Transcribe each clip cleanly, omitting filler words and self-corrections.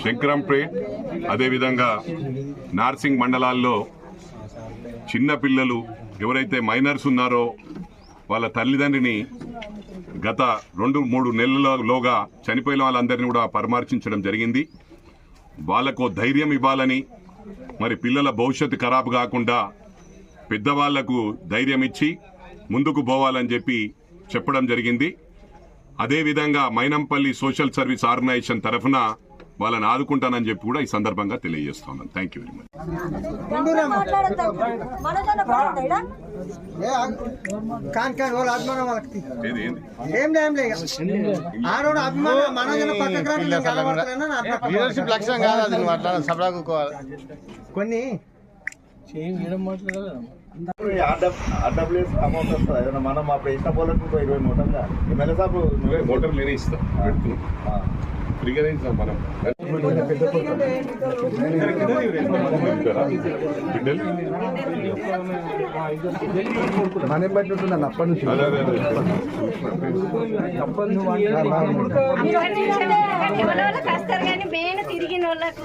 శంకరంపేట్ అదేవిధంగా నార్సింగ్ మండలాల్లో చిన్న పిల్లలు ఎవరైతే మైనర్స్ ఉన్నారో వాళ్ళ తల్లిదండ్రిని గత 2-3 నెలలలోగా చనిపోయిన వాళ్ళందరినీ కూడా పరామర్శించడం జరిగింది. వాళ్ళకు ధైర్యం ఇవ్వాలని, మరి పిల్లల భవిష్యత్తు ఖరాబ్ కాకుండా పెద్దవాళ్లకు ధైర్యం ఇచ్చి ముందుకు పోవాలని చెప్పడం జరిగింది. అదేవిధంగా మైనంపల్లి సోషల్ సర్వీస్ ఆర్గనైజేషన్ తరఫున వాళ్ళని ఆదుకుంటానని చెప్పి కూడా ఈ సందర్భంగా తెలియజేస్తున్నాను. Thank you very much. కొన్ని ఆర్డబ్ల్యూఎస్ అమౌంట్ వస్తుంది ఏదైనా మనం అప్పుడు ఇష్ట పోలకు 20 మూటలుగా ఎమ్మెల్యే సాబ్ మోటార్ నేనే ఇస్తా ఫ్రీగానే ఇస్తాం మనం. మనం బట్టి ఉంటుందండి అప్పటి నుంచి. తిరిగిన వాళ్ళకు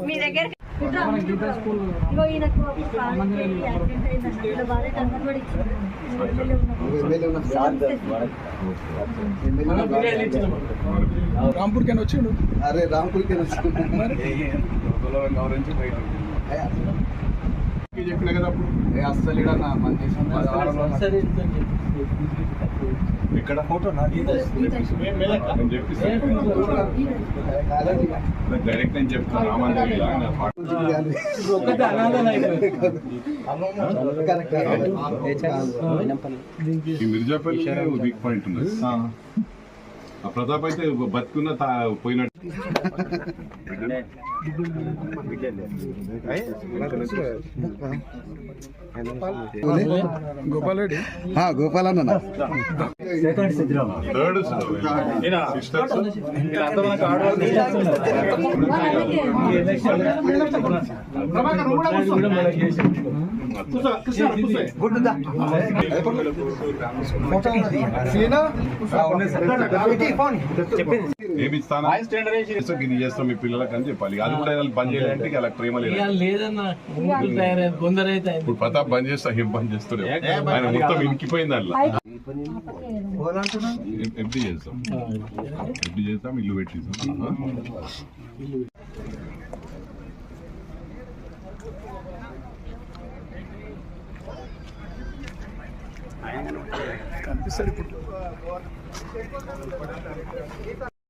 మీ దగ్గర రాంపూర్ కెన్ వచ్చాడు. అరే రాంపూర్ కెన్ వచ్చాడు చెప్పిన కదా అప్పుడు అస్సలు ఇక్కడ ఫోటో డైరెక్ట్ నేను చెప్తాను. ఈ మిర్జాపల్లి వీక్ పాయింట్ ఉంది. ఆ ప్రతాప్ అయితే బతుకున్న పోయినట్టు. గోపాల్ రెడ్డి గోపాల్ అన్న థర్డ్ ఏమి ఇస్తాను ఇది చేస్తాం మీ పిల్లలకి అని చెప్పాలి. అది కూడా బంద్ చేయాలంటే అలా ప్రేమ లేదన్నా. ఇప్పుడు ప్రతాప్ బంద్ చేస్తా ఏం బంద్ చేస్తాడు ఆయన మొత్తం ఇంకిపోయింది. అట్లా ఎఫ్డి చేస్తాం ఇల్లు పెట్టిస్తాం. కనిపిస్తారు ఇప్పుడు.